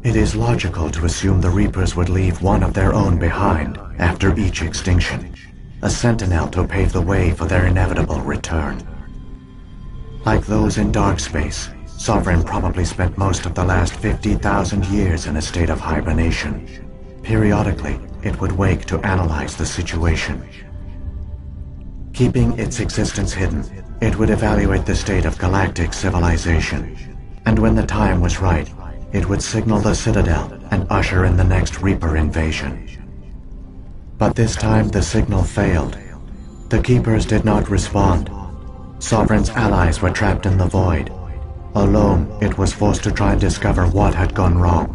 It is logical to assume the Reapers would leave one of their own behind after each extinction, a sentinel to pave the way for their inevitable return. Like those in dark space, Sovereign probably spent most of the last 50,000 years in a state of hibernation. Periodically, it would wake to analyze the situation. Keeping its existence hidden, it would evaluate the state of galactic civilization. And when the time was right, it would signal the Citadel and usher in the next Reaper invasion. But this time the signal failed. The Keepers did not respond. Sovereign's allies were trapped in the void. Alone, it was forced to try and discover what had gone wrong.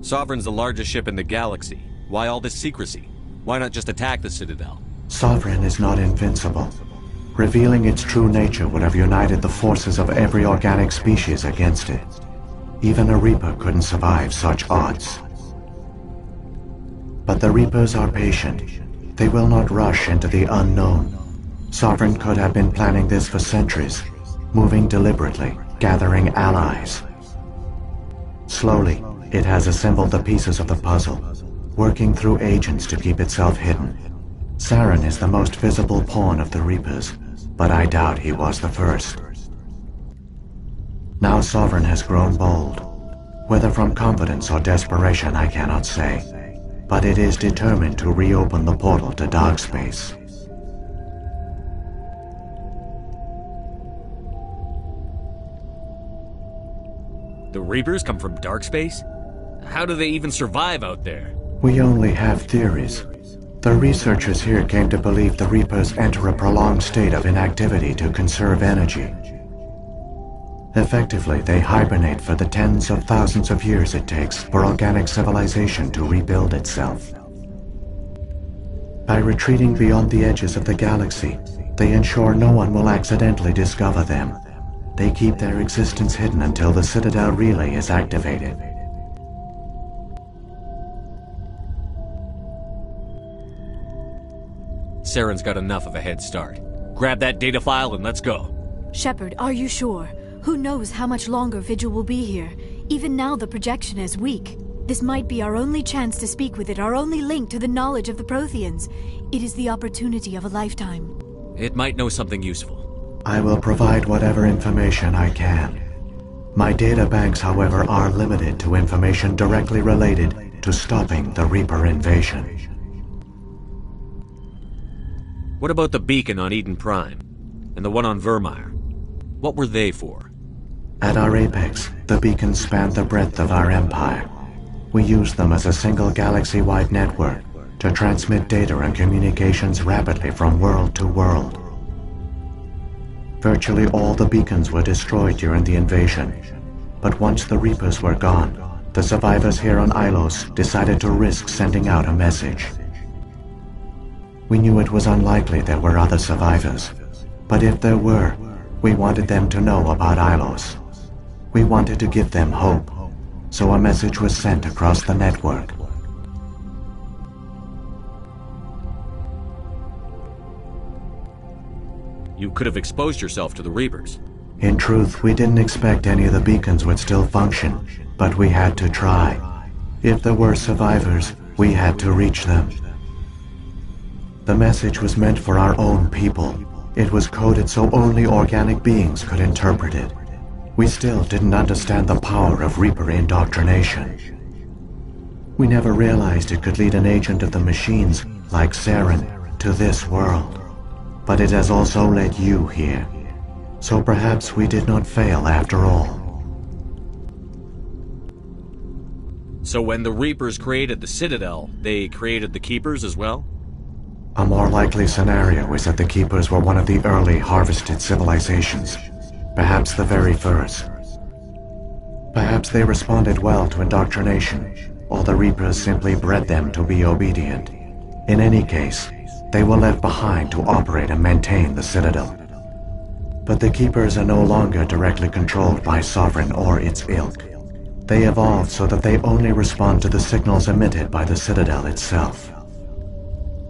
Sovereign's the largest ship in the galaxy. Why all this secrecy? Why not just attack the Citadel? Sovereign is not invincible. Revealing its true nature would have united the forces of every organic species against it. Even a Reaper couldn't survive such odds. But the Reapers are patient. They will not rush into the unknown. Sovereign could have been planning this for centuries, moving deliberately, gathering allies. Slowly, it has assembled the pieces of the puzzle, working through agents to keep itself hidden. Saren is the most visible pawn of the Reapers, but I doubt he was the first. Now Sovereign has grown bold. Whether from confidence or desperation I cannot say, but it is determined to reopen the portal to dark space. The Reapers come from dark space? How do they even survive out there? We only have theories. The researchers here came to believe the Reapers enter a prolonged state of inactivity to conserve energy. Effectively, they hibernate for the tens of thousands of years it takes for organic civilization to rebuild itself. By retreating beyond the edges of the galaxy, they ensure no one will accidentally discover them. They keep their existence hidden until the Citadel relay is activated. Saren's got enough of a head start. Grab that data file and let's go. Shepard, are you sure? Who knows how much longer Vigil will be here? Even now the projection is weak. This might be our only chance to speak with it, our only link to the knowledge of the Protheans. It is the opportunity of a lifetime. It might know something useful. I will provide whatever information I can. My data banks, however, are limited to information directly related to stopping the Reaper invasion. What about the beacon on Eden Prime? And the one on Virmire? What were they for? At our apex, the beacons spanned the breadth of our empire. We used them as a single galaxy-wide network to transmit data and communications rapidly from world to world. Virtually all the beacons were destroyed during the invasion, but once the Reapers were gone, the survivors here on Ilos decided to risk sending out a message. We knew it was unlikely there were other survivors, but if there were, we wanted them to know about Ilos. We wanted to give them hope, so a message was sent across the network. You could have exposed yourself to the Reapers. In truth, we didn't expect any of the beacons would still function, but we had to try. If there were survivors, we had to reach them. The message was meant for our own people. It was coded so only organic beings could interpret it. We still didn't understand the power of Reaper indoctrination. We never realized it could lead an agent of the machines, like Saren, to this world. But it has also led you here. So perhaps we did not fail after all. So when the Reapers created the Citadel, they created the Keepers as well? A more likely scenario is that the Keepers were one of the early harvested civilizations, perhaps the very first. Perhaps they responded well to indoctrination, or the Reapers simply bred them to be obedient. In any case, they were left behind to operate and maintain the Citadel. But the Keepers are no longer directly controlled by Sovereign or its ilk. They evolved so that they only respond to the signals emitted by the Citadel itself.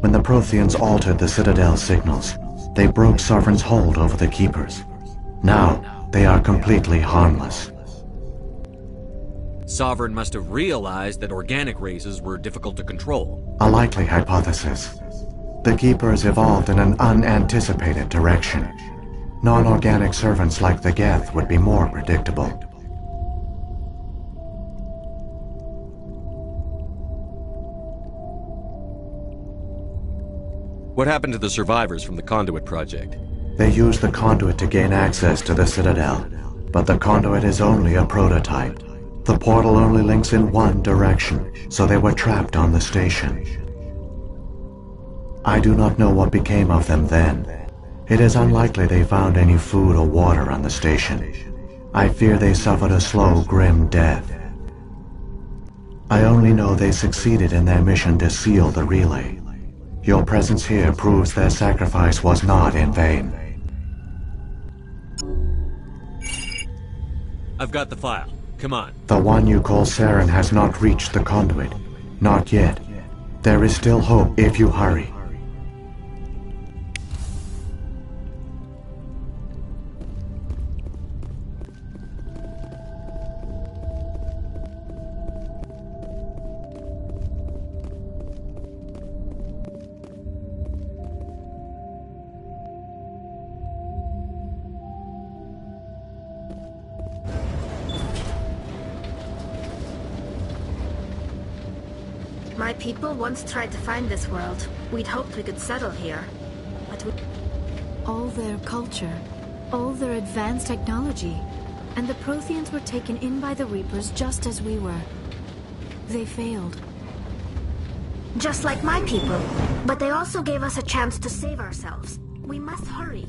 When the Protheans altered the Citadel's signals, they broke Sovereign's hold over the Keepers. Now, they are completely harmless. Sovereign must have realized that organic races were difficult to control. A likely hypothesis. The Keepers evolved in an unanticipated direction. Non-organic servants like the Geth would be more predictable. What happened to the survivors from the Conduit project? They used the conduit to gain access to the Citadel, but the conduit is only a prototype. The portal only links in one direction, so they were trapped on the station. I do not know what became of them then. It is unlikely they found any food or water on the station. I fear they suffered a slow, grim death. I only know they succeeded in their mission to seal the relay. Your presence here proves their sacrifice was not in vain. I've got the file. Come on. The one you call Saren has not reached the conduit. Not yet. There is still hope if you hurry. My people once tried to find this world. We'd hoped we could settle here. But we... All their culture, all their advanced technology, and the Protheans were taken in by the Reapers just as we were. They failed. Just like my people. But they also gave us a chance to save ourselves. We must hurry.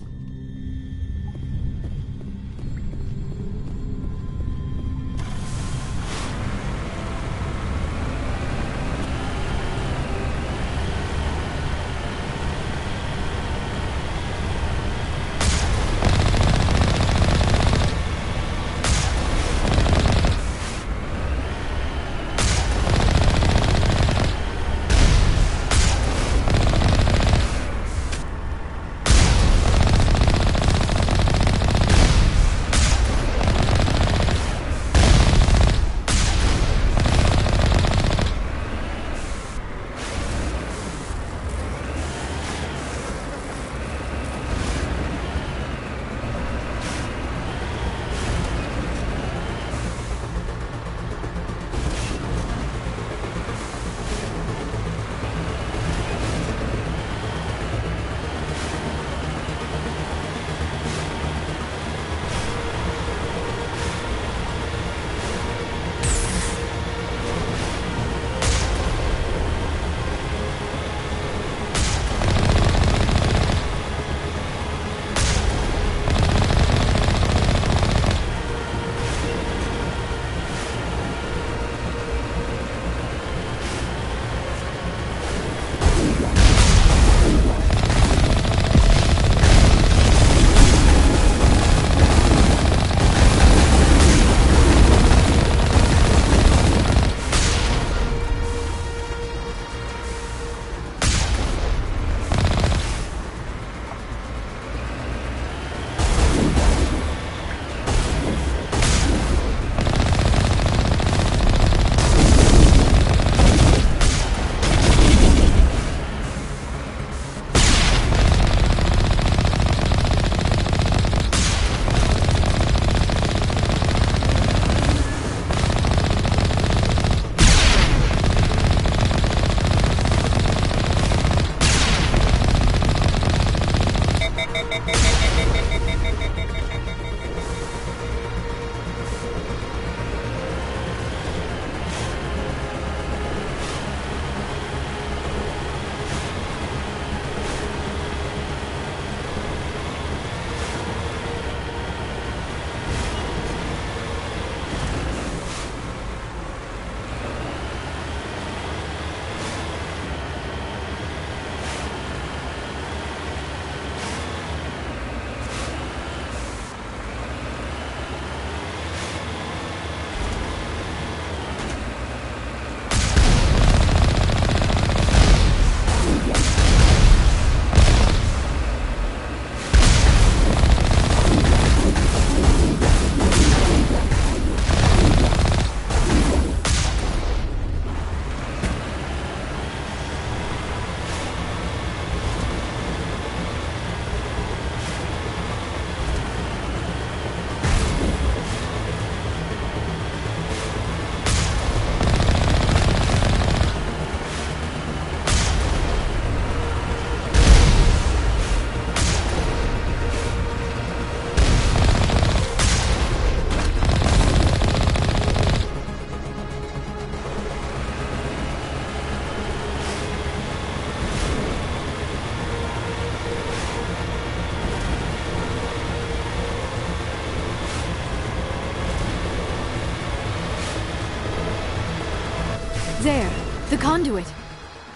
There, the conduit.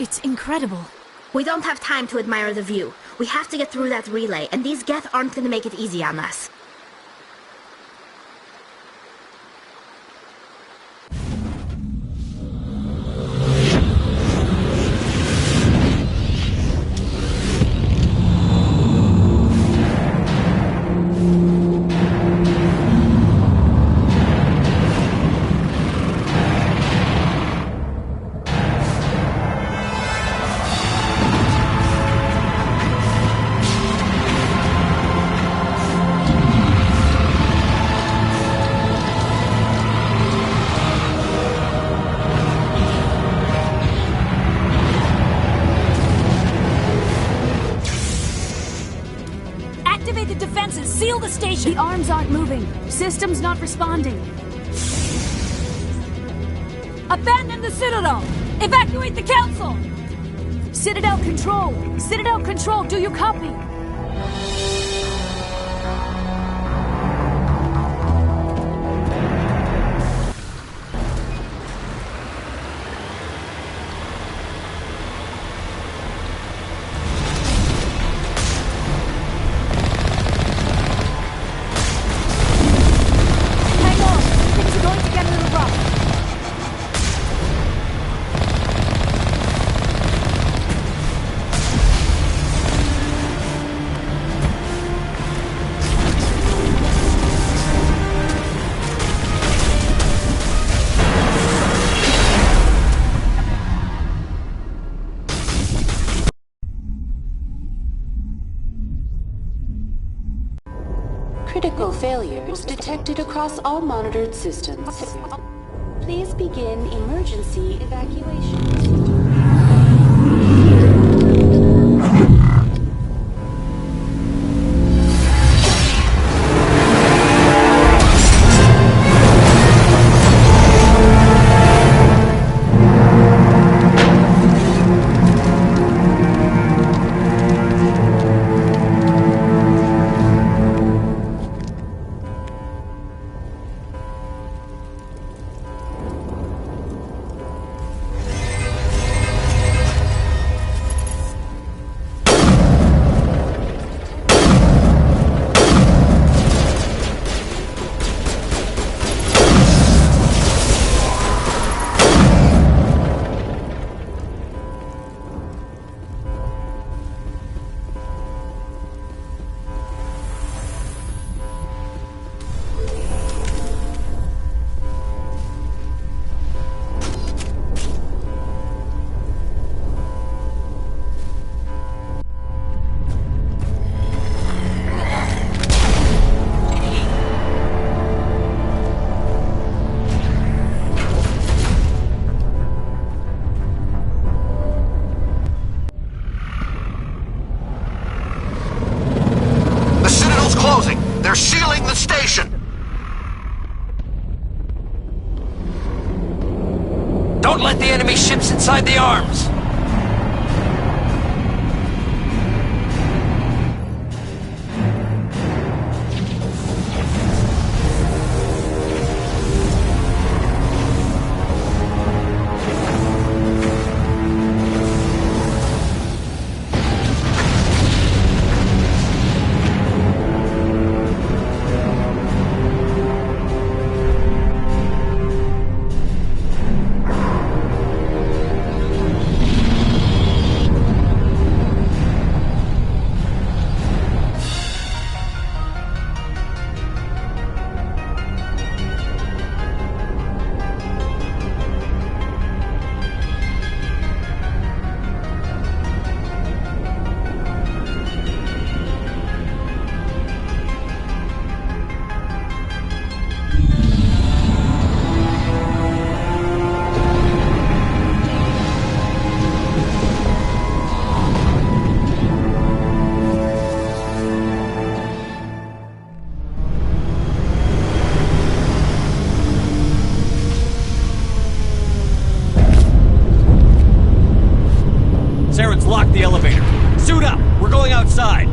It's incredible. We don't have time to admire the view. We have to get through that relay, and these Geth aren't gonna make it easy on us. Activate the defenses! Seal the station! The arms aren't moving. System's not responding. Abandon the Citadel! Evacuate the Council! Citadel Control! Citadel Control, do you copy? Critical failures detected across all monitored systems. Please begin emergency evacuation. They're sealing the station! Don't let the enemy ships inside the arms! Saren's locked the elevator. Suit up! We're going outside!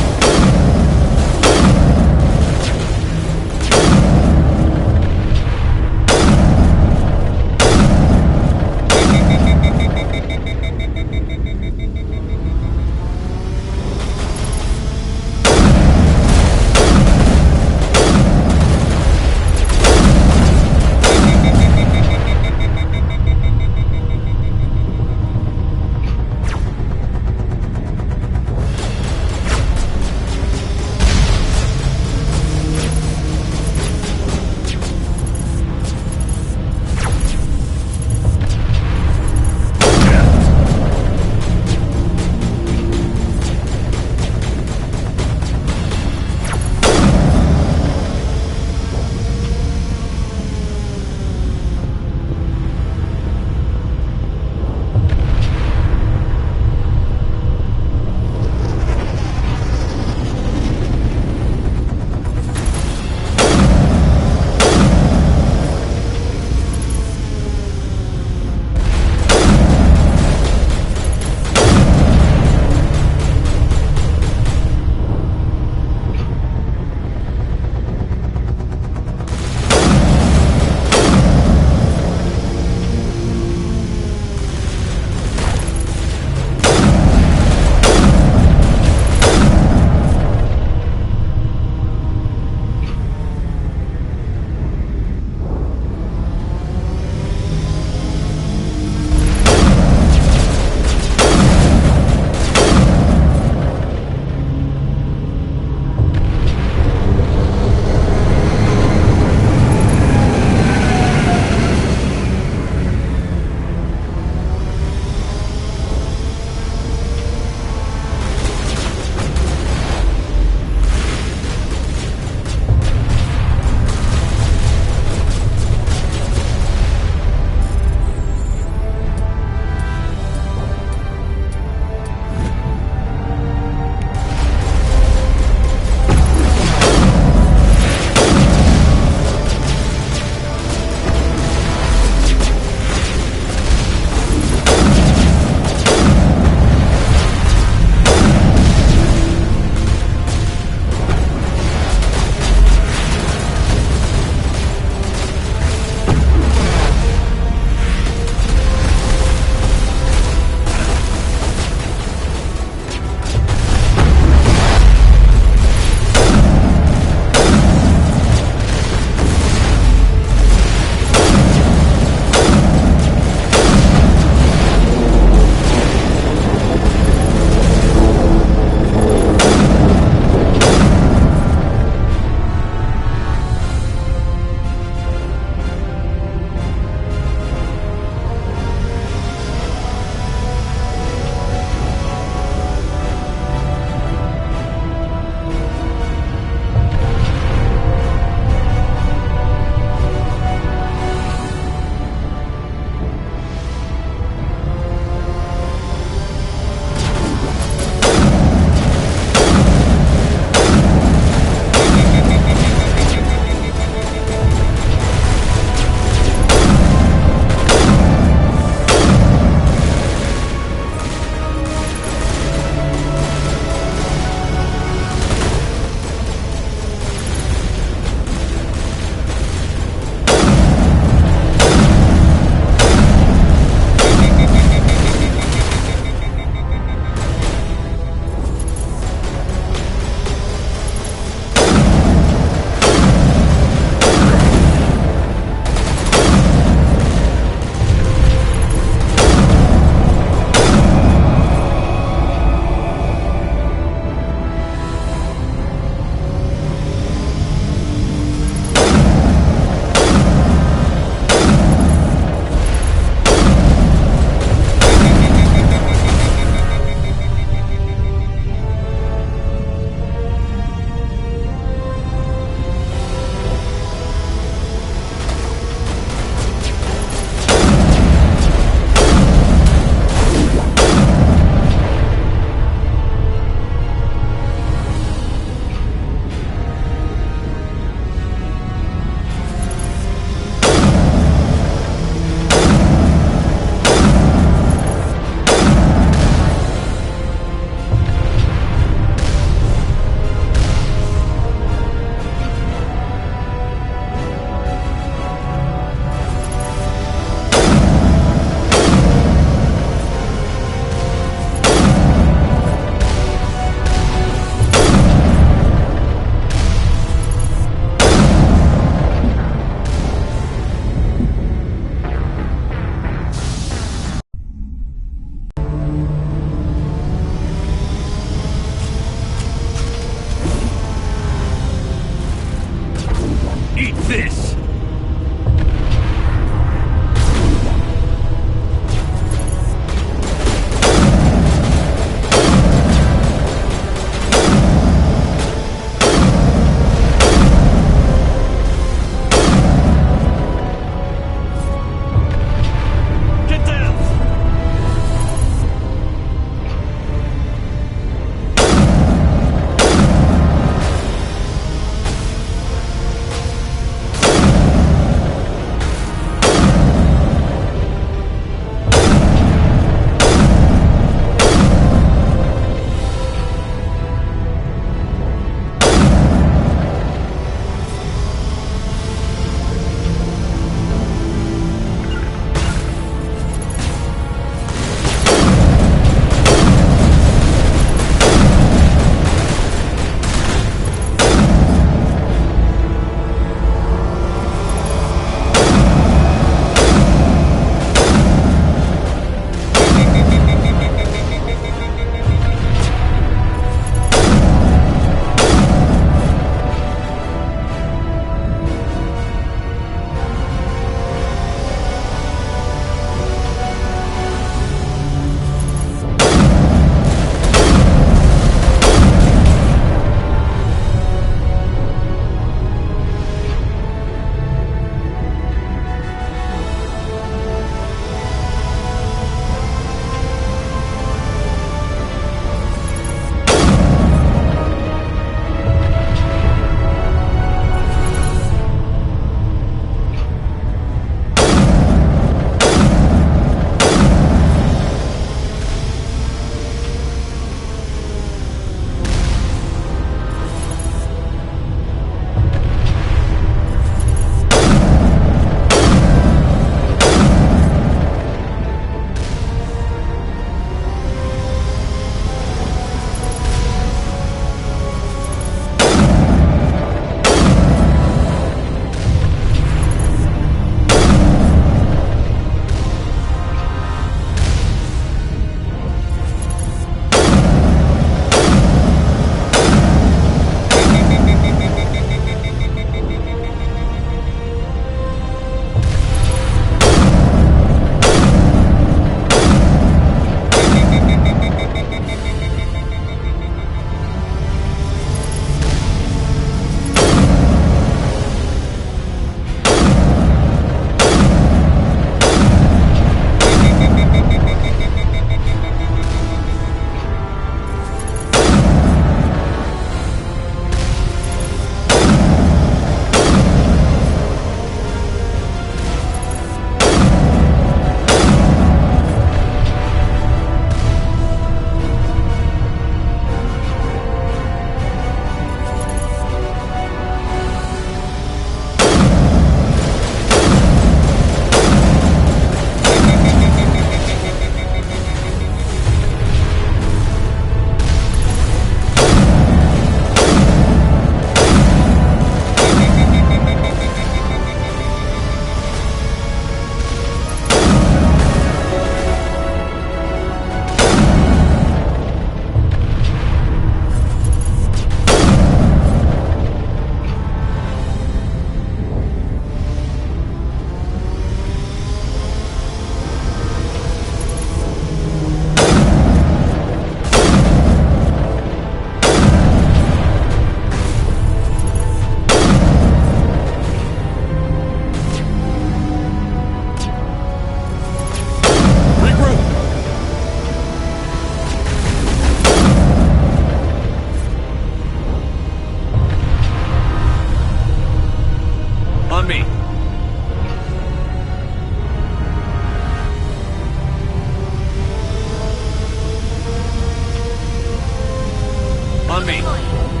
time.